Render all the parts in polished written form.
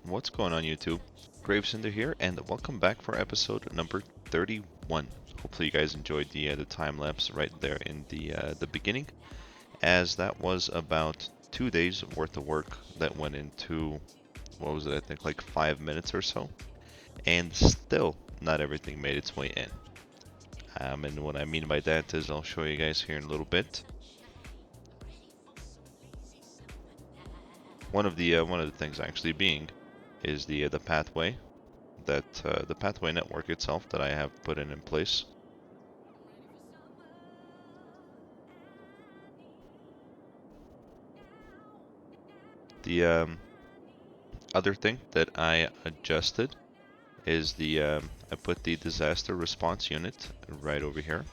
What's going on YouTube? GraveCinder here, and welcome back for episode number 31. Hopefully you guys enjoyed the time-lapse right there in the beginning, as that was about 2 days worth of work that went into, what was it, I think like 5 minutes or so, and still not everything made its way in. And what I mean by that is I'll show you guys here in a little bit. One of the things actually being is the pathway that the pathway network itself that I have put in place. The other thing that I adjusted is I put the disaster response unit right over here.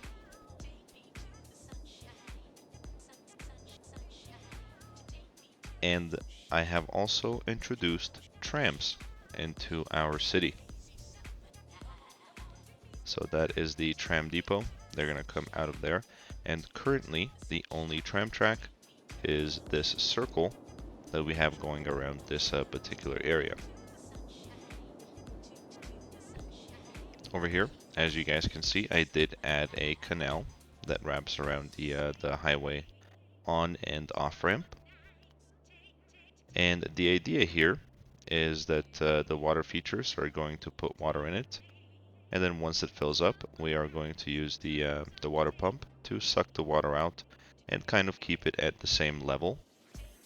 And I have also introduced trams into our city. So that is the tram depot. They're going to come out of there. And currently, the only tram track is this circle that we have going around this particular area. Over here, as you guys can see, I did add a canal that wraps around the highway on and off ramp. And the idea here is that the water features are going to put water in it. And then once it fills up, we are going to use the water pump to suck the water out and kind of keep it at the same level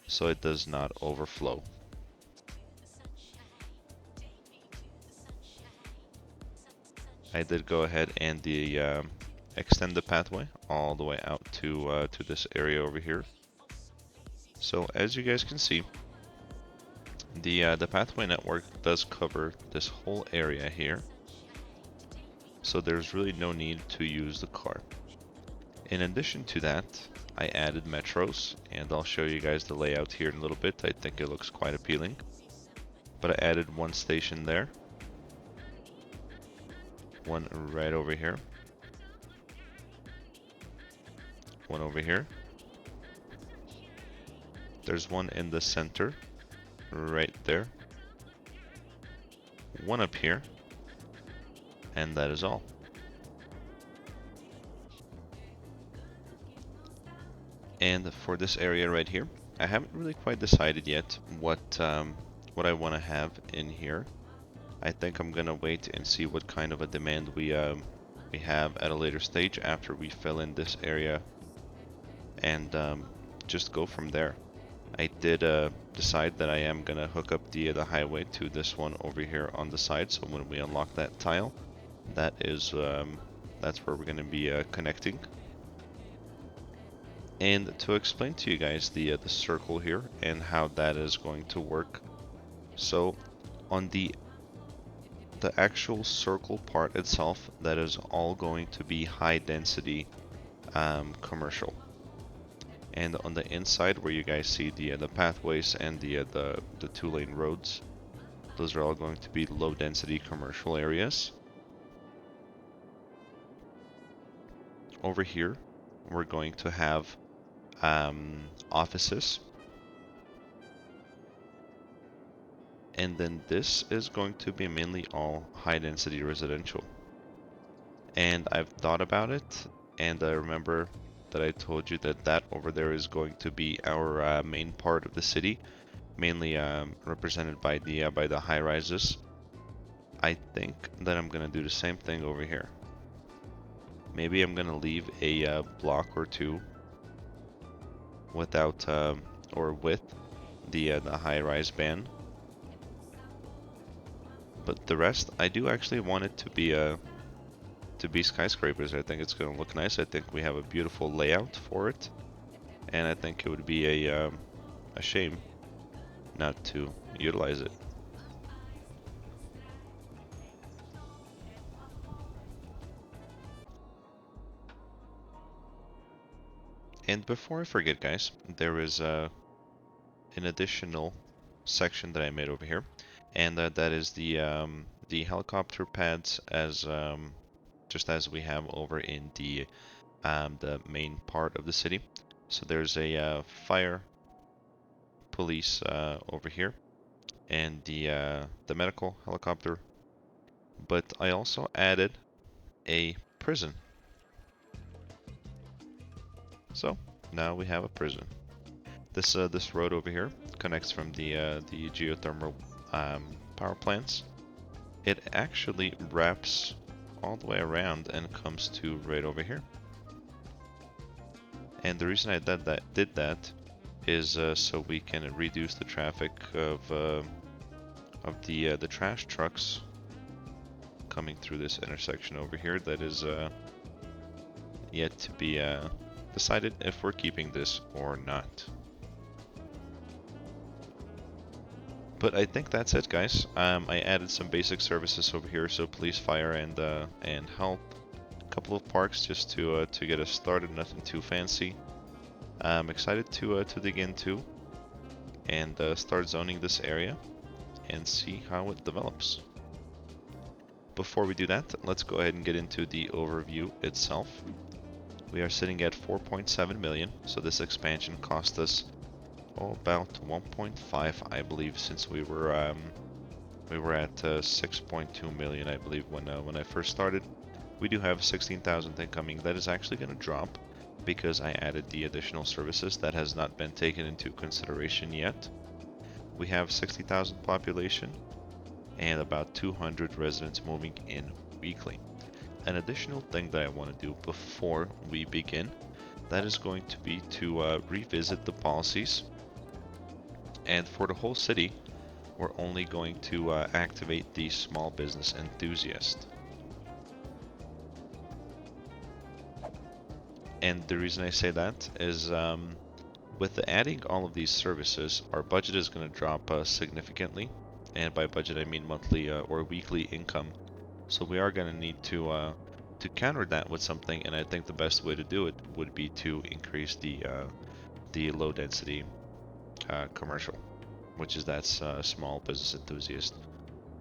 so it does not overflow. I did go ahead and extend the pathway all the way out to this area over here. So as you guys can see, the pathway network does cover this whole area here. So there's really no need to use the car. In addition to that, I added metros, and I'll show you guys the layout here in a little bit. I think it looks quite appealing. But I added one station there, one right over here, one over here. There's one in the center, right there, one up here, and that is all. And for this area right here, I haven't really quite decided yet what I want to have in here. I think I'm gonna wait and see what kind of a demand we have at a later stage after we fill in this area, and just go from there. I did decide that I am gonna hook up the highway to this one over here on the side. So when we unlock that tile, that is that's where we're gonna be connecting. And to explain to you guys the circle here and how that is going to work. So on the actual circle part itself, that is all going to be high density commercial. And on the inside where you guys see the pathways and the 2-lane roads, those are all going to be low density commercial areas. Over here, we're going to have offices. And then this is going to be mainly all high density residential. And I've thought about it, and I remember that I told you that that over there is going to be our main part of the city, mainly represented by the high rises. I think that I'm gonna do the same thing over here. Maybe I'm gonna leave a block or two without or with the high rise ban, but the rest I do actually want it to be skyscrapers. I think it's gonna look nice. I think we have a beautiful layout for it, and I think it would be a shame not to utilize it. And before I forget, guys, there is an additional section that I made over here, and that is the helicopter pads, as just as we have over in the main part of the city. So there's a fire police over here, and the medical helicopter. But I also added a prison. So now we have a prison. This road over here connects from the geothermal power plants. It actually wraps all the way around and comes to right over here. And the reason I did that is so we can reduce the traffic of the trash trucks coming through this intersection over here. That is yet to be decided if we're keeping this or not. But I think that's it, guys. I added some basic services over here, so police, fire, and help. A couple of parks just to get us started. Nothing too fancy. I'm excited to dig into and start zoning this area and see how it develops. Before we do that, let's go ahead and get into the overview itself. We are sitting at 4.7 million, so this expansion cost us about 1.5, I believe, since we were at 6.2 million, I believe, when I first started. We do have 16,000 incoming. That is actually going to drop because I added the additional services that has not been taken into consideration yet. We have 60,000 population and about 200 residents moving in weekly. An additional thing that I want to do before we begin, that is going to be to revisit the policies. And for the whole city, we're only going to activate the small business enthusiast. And the reason I say that is with adding all of these services, our budget is going to drop significantly. And by budget, I mean monthly or weekly income. So we are going to need to counter that with something. And I think the best way to do it would be to increase the low density commercial, which is that small business enthusiast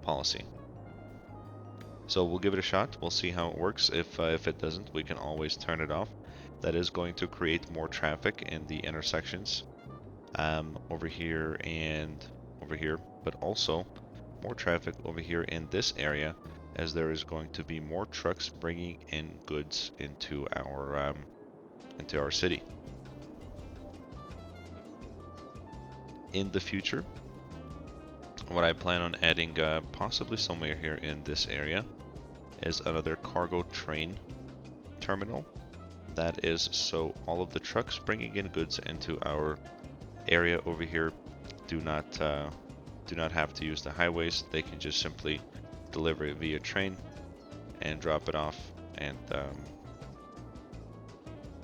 policy. So we'll give it a shot. We'll see how it works. If it doesn't, we can always turn it off. That is going to create more traffic in the intersections over here and over here, but also more traffic over here in this area, as there is going to be more trucks bringing in goods into our city. In the future, what I plan on adding possibly somewhere here in this area is another cargo train terminal. That is so all of the trucks bringing in goods into our area over here do not have to use the highways. They can just simply deliver it via train and drop it off and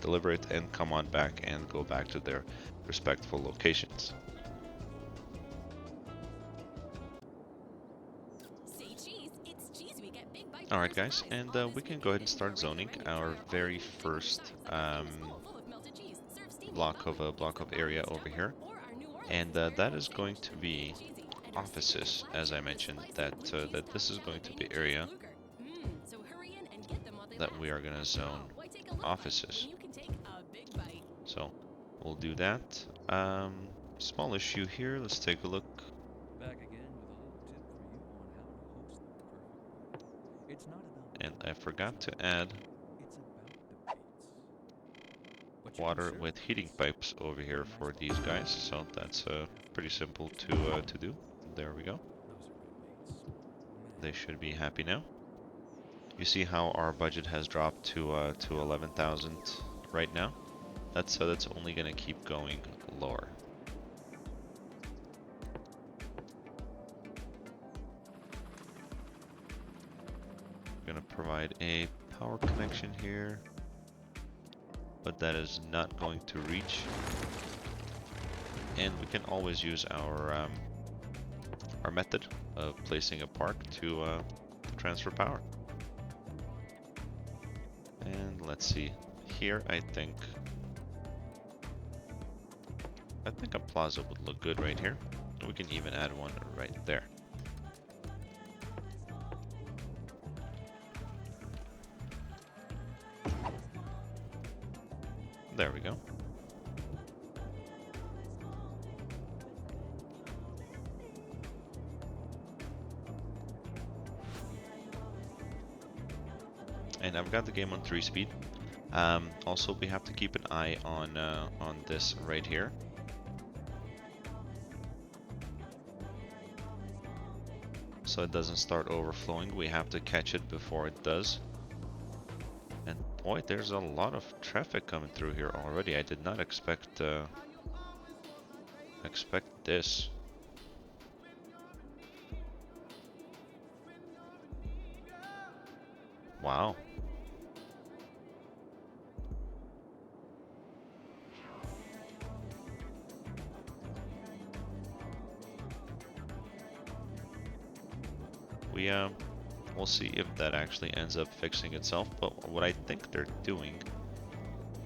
deliver it and come on back and go back to their respectful locations. Alright guys, and we can go ahead and start zoning our very first block of area over here, and that is going to be offices. As I mentioned, that this is going to be area that we are going to zone offices. So we'll do that. Small issue here. Let's take a look. And I forgot to add water with heating pipes over here for these guys, so that's pretty simple to do. There we go. They should be happy now. You see how our budget has dropped to 11,000 right now. That's only going to keep going lower. Going to provide a power connection here, but that is not going to reach. And we can always use our method of placing a park to transfer power. And let's see here. I think a plaza would look good right here. We can even add one right there. There we go. and I've got the game on 3 speed. Also, we have to keep an eye on this right here. So it doesn't start overflowing. We have to catch it before it does. And boy, there's a lot of traffic coming through here already. I did not expect this. Wow. We'll see if that actually ends up fixing itself. But what I think they're doing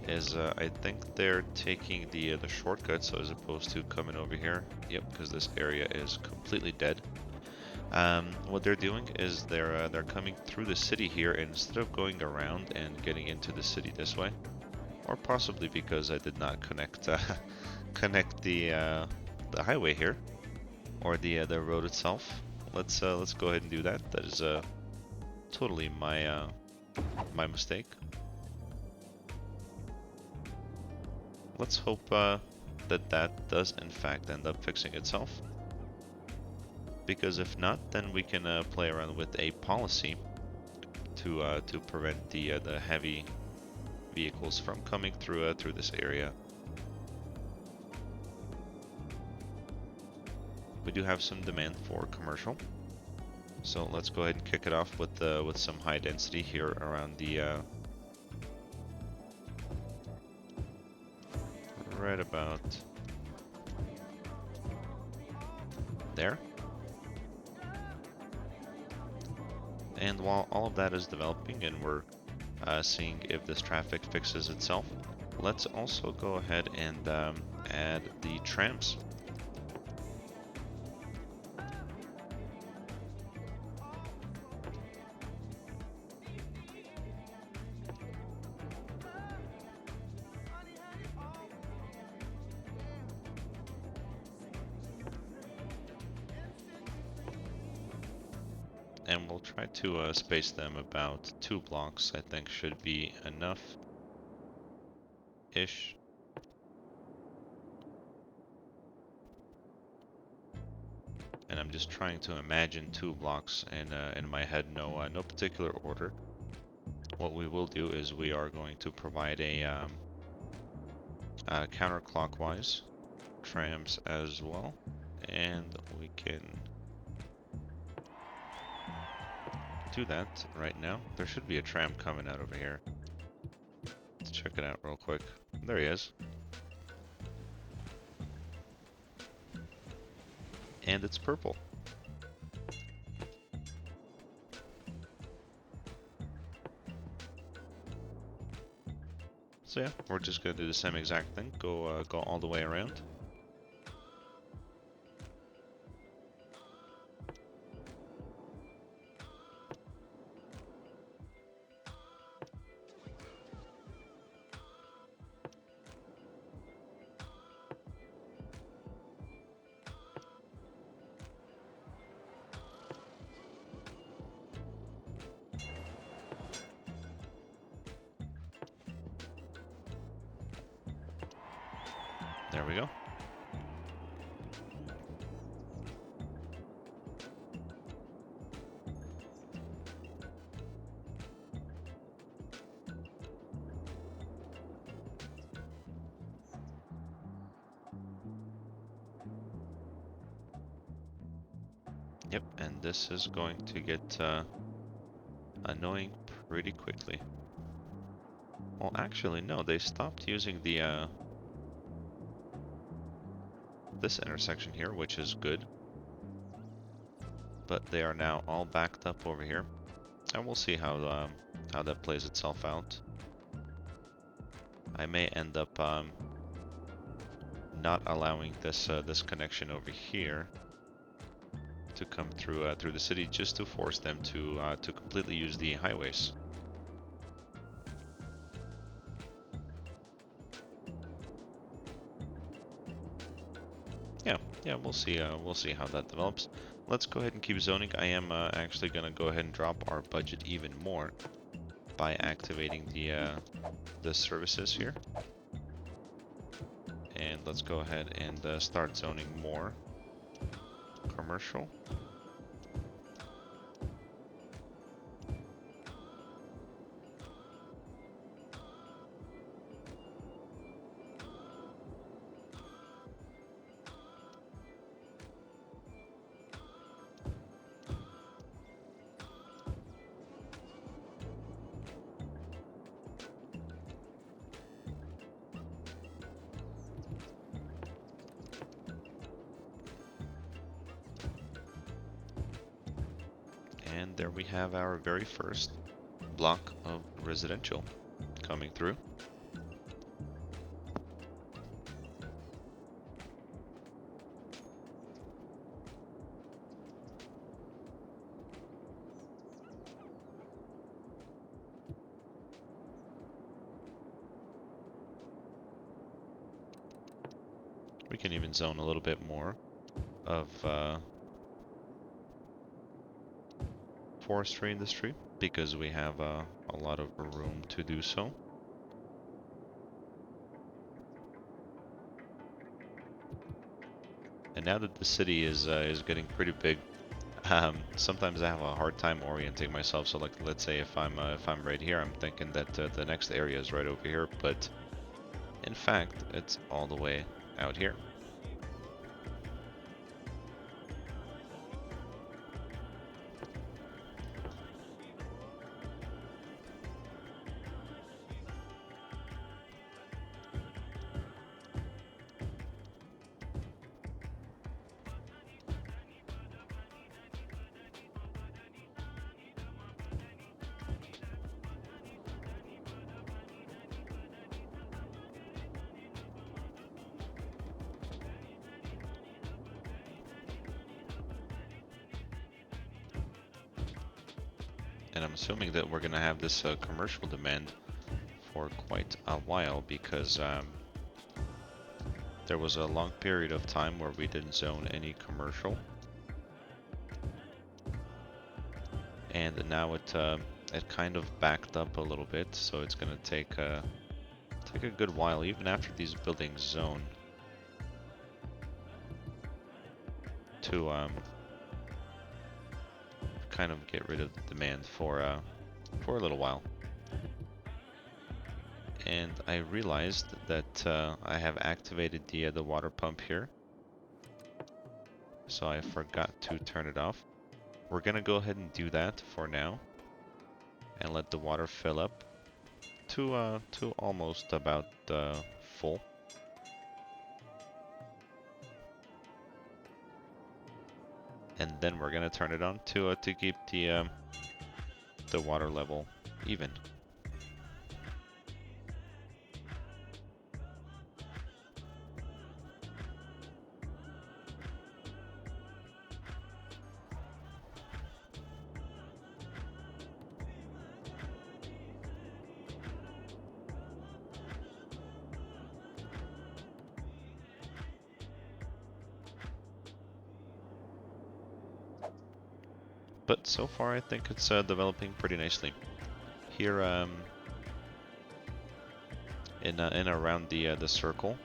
is I think they're taking the shortcut, so as opposed to coming over here. Yep, because this area is completely dead. What they're doing is they're coming through the city here instead of going around and getting into the city this way, or possibly because I did not connect connect the highway here or the road itself. Let's go ahead and do that. That is totally my mistake. Let's hope that does in fact end up fixing itself. Because if not, then we can play around with a policy to prevent the heavy vehicles from coming through this area. We do have some demand for commercial, so let's go ahead and kick it off with some high density here around the right about there. And while all of that is developing and we're seeing if this traffic fixes itself, let's also go ahead and add the trams. And we'll try to space them about 2 blocks. I think should be enough-ish. And I'm just trying to imagine 2 blocks in my head, no particular order. What we will do is we are going to provide a counterclockwise trams as well, and we can do that right now. There should be a tram coming out over here. Let's check it out real quick. There he is. And it's purple. So yeah, we're just gonna do the same exact thing. Go all the way around. There we go. Yep, and this is going to get annoying pretty quickly. Well, actually, no, they stopped using the this intersection here, which is good. But they are now all backed up over here, and we'll see how that plays itself out. I may end up not allowing this this connection over here to come through through the city, just to force them to completely use the highways. Yeah, we'll see how that develops. Let's go ahead and keep zoning. I am actually gonna go ahead and drop our budget even more. by activating the services here. And let's go ahead and start zoning more commercial. And there we have our very first block of residential coming through. We can even zone a little bit more of forestry industry because we have a lot of room to do so. And now that the city is getting pretty big, sometimes I have a hard time orienting myself. So like, let's say if I'm right here, I'm thinking that the next area is right over here, but in fact, it's all the way out here. And I'm assuming that we're gonna have this commercial demand for quite a while because there was a long period of time where we didn't zone any commercial, and now it kind of backed up a little bit, so it's gonna take a good while, even after these buildings zone, to kind of get rid of the demand for a little while. And I realized that I have activated the water pump here, so I forgot to turn it off. We're gonna go ahead and do that for now, and let the water fill up to almost about full. And then we're gonna turn it on to keep the water level even. But so far, I think it's developing pretty nicely. Here, in around the circle,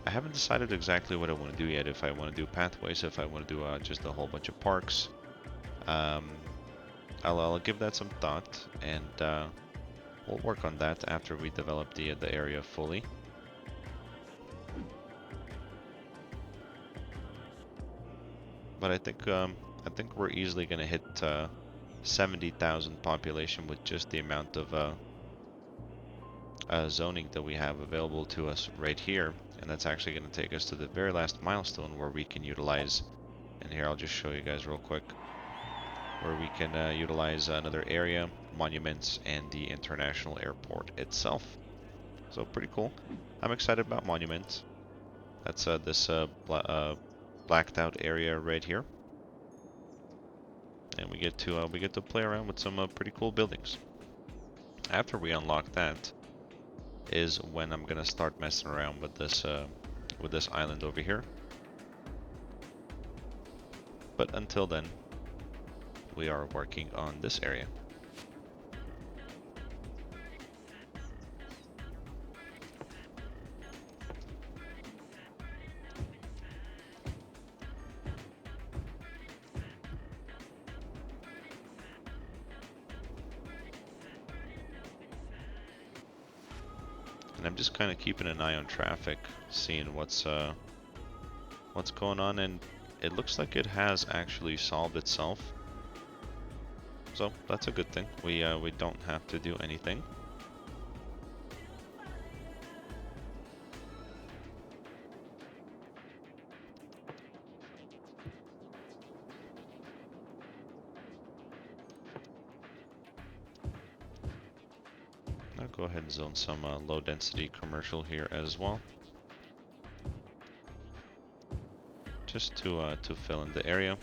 I haven't decided exactly what I want to do yet. If I want to do pathways, if I want to do just a whole bunch of parks, I'll give that some thought, and we'll work on that after we develop the area fully. But I think we're easily gonna hit 70,000 population with just the amount of zoning that we have available to us right here, and that's actually going to take us to the very last milestone where we can utilize, and here I'll just show you guys real quick, where we can utilize another area, monuments, and the international airport itself. So pretty cool. I'm excited about monuments. That's this blacked out area right here, and we get to play around with some pretty cool buildings. After we unlock that is when I'm gonna start messing around with this island over here. But until then, we are working on this area. And I'm just kind of keeping an eye on traffic, seeing what's going on, and it looks like it has actually solved itself. So that's a good thing. We don't have to do anything. I'll go ahead and zone some low density commercial here as well, just to fill in the area.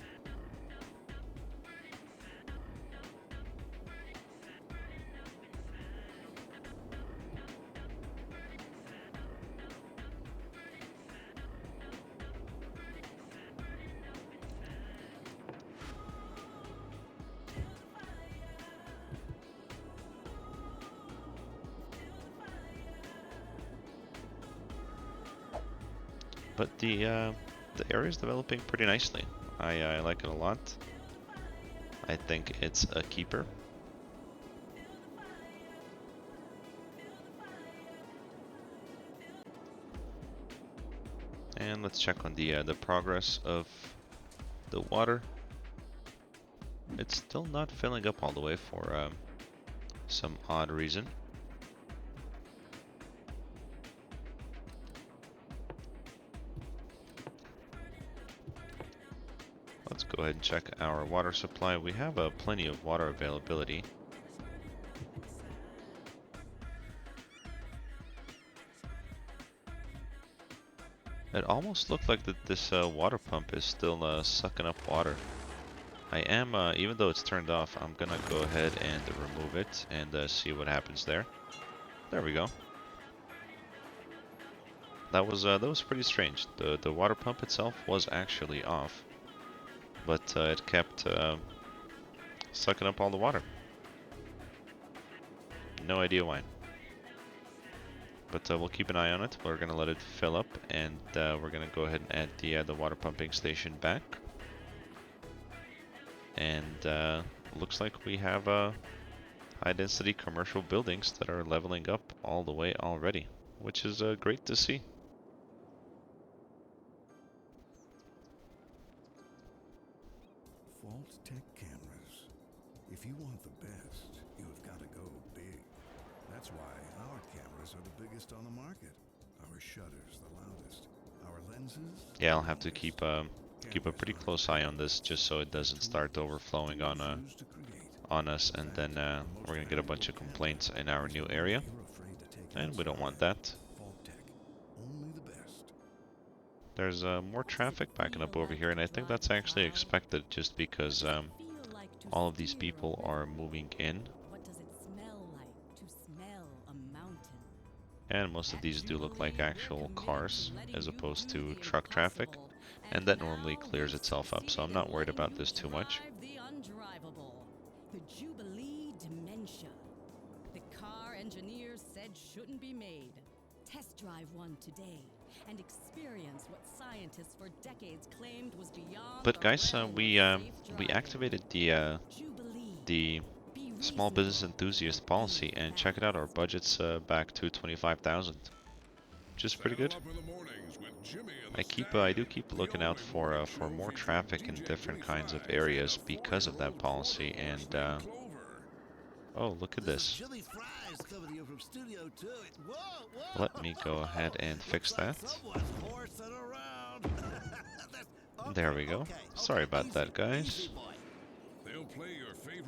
But the area is developing pretty nicely. I like it a lot. I think it's a keeper. And let's check on the progress of the water. It's still not filling up all the way for some odd reason. Let's go ahead and check our water supply. We have plenty of water availability. It almost looked like that this water pump is still sucking up water. I am, even though it's turned off, I'm gonna go ahead and remove it and see what happens there. There we go. That was pretty strange. The water pump itself was actually off, but it kept sucking up all the water. No idea why. But we'll keep an eye on it. We're gonna let it fill up, and we're gonna go ahead and add the water pumping station back. And looks like we have high density commercial buildings that are leveling up all the way already, which is great to see. Fault Tech cameras. If you want the best, you have got to go big. That's why our cameras are the biggest on the market. Our shutters the loudest. Our lenses. Yeah, I'll have to keep a pretty close eye on this, just so it doesn't start overflowing on us, and then we're gonna get a bunch of complaints in our new area, and we don't want that. There's more traffic backing up over here, and I think that's actually expected, just because all of these people are moving in. And most of these do look like actual cars, as opposed to truck traffic, and that normally clears itself up, so I'm not worried about this too much. The Jubilee Dementia. The car engineers said shouldn't be made. Test drive one today and experience what scientists for decades claimed was beyond. But guys, we activated the small business enthusiast policy, and check it out, our budget's back to 25,000, which is pretty good. I do keep looking out for more traffic in different kinds of areas because of that policy, and oh, look at this. Let me go ahead and fix that. There we go. Sorry about that, guys.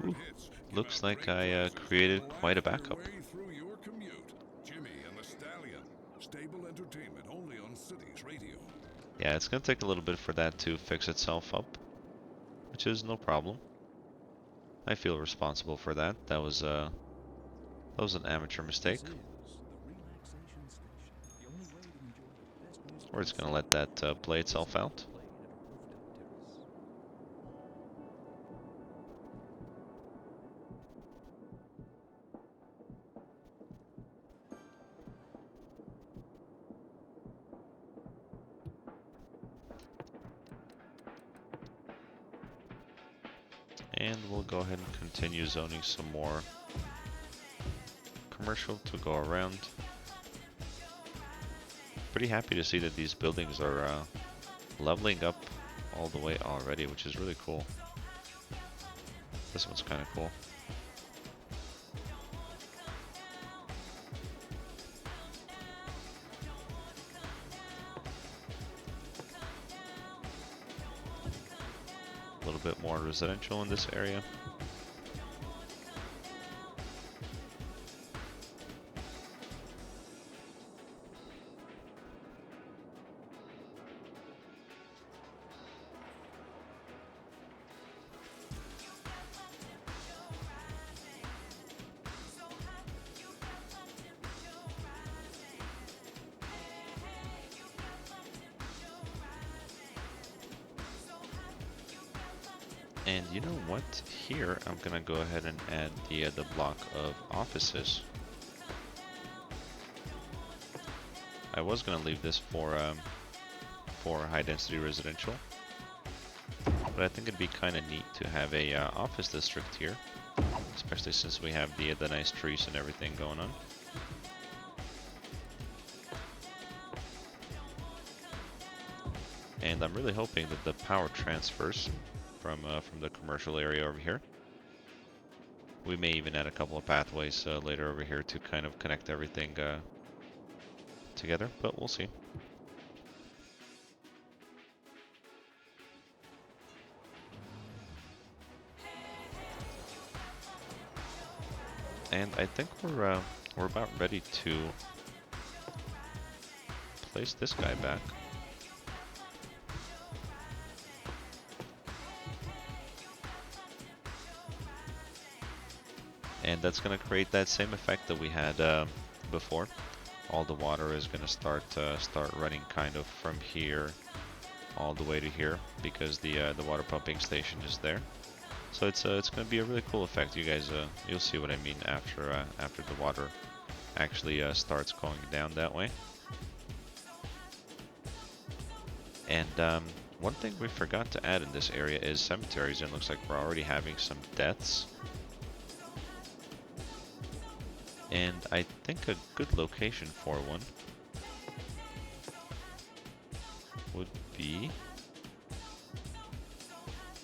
Ooh, looks like I created quite a backup. Yeah, it's gonna take a little bit for that to fix itself up, which is no problem. I feel responsible for that. That was an amateur mistake. We're just gonna let that play itself out. And we'll go ahead and continue zoning some more commercial to go around. pretty happy to see that these buildings are leveling up all the way already, which is really cool. This one's kind of cool. A little bit more residential in this area. And you know what? Here, I'm gonna go ahead and add the block of offices. I was gonna leave this for high density residential, but I think it'd be kind of neat to have a office district here, especially since we have the nice trees and everything going on. And I'm really hoping that the power transfers from the commercial area over here. We may even add a couple of pathways later over here to kind of connect everything together, but we'll see. And I think we're about ready to place this guy back. And that's going to create that same effect that we had before. All the water is going to start running kind of from here all the way to here because the water pumping station is there. So it's going to be a really cool effect. You guys, you'll see what I mean after the water actually starts going down that way. And one thing we forgot to add in this area is cemeteries, and it looks like we're already having some deaths. And I think a good location for one would be...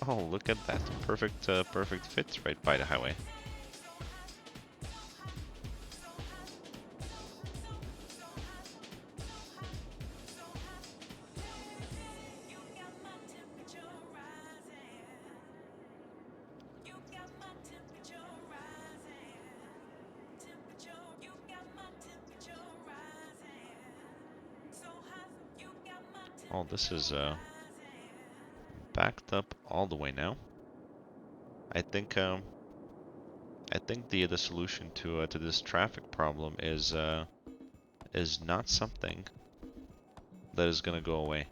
Oh, look at that. Perfect, perfect fit right by the highway. Oh, this is backed up all the way now. I think the solution to this traffic problem is not something that is gonna go away.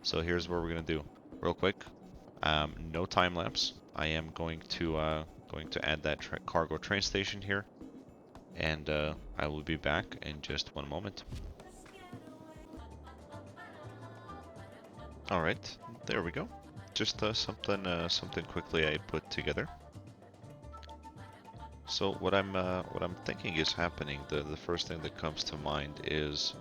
So here's what we're gonna do, real quick. No time lapse. I am going to add that cargo train station here, and I will be back in just one moment. All right, there we go. Just something quickly I put together. So what I'm thinking is happening. The first thing that comes to mind is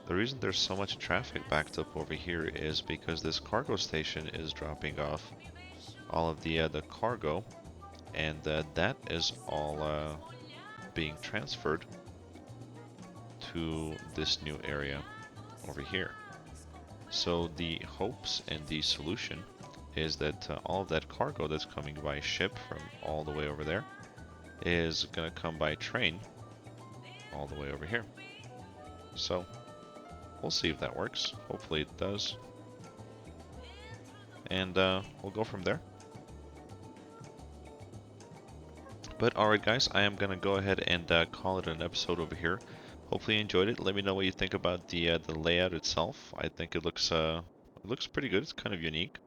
the reason there's so much traffic backed up over here is because this cargo station is dropping off all of the cargo, and that is all being transferred to this new area over here. So the hopes and the solution is that all of that cargo that's coming by ship from all the way over there is gonna come by train all the way over here. So we'll see if that works. Hopefully it does. And we'll go from there. But alright guys, I am gonna go ahead and call it an episode over here. Hopefully you enjoyed it. Let me know what you think about the layout itself. I think it looks pretty good. It's kind of unique.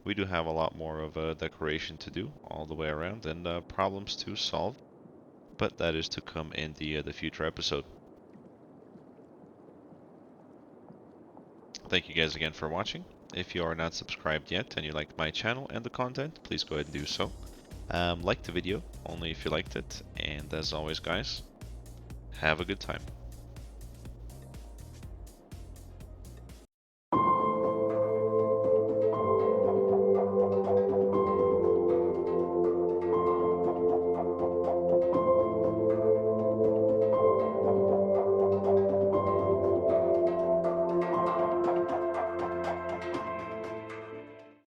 We do have a lot more of decoration to do all the way around, and problems to solve. But that is to come in the future episode. Thank you guys again for watching. If you are not subscribed yet and you like my channel and the content, please go ahead and do so. Like the video only if you liked it. And as always guys, have a good time.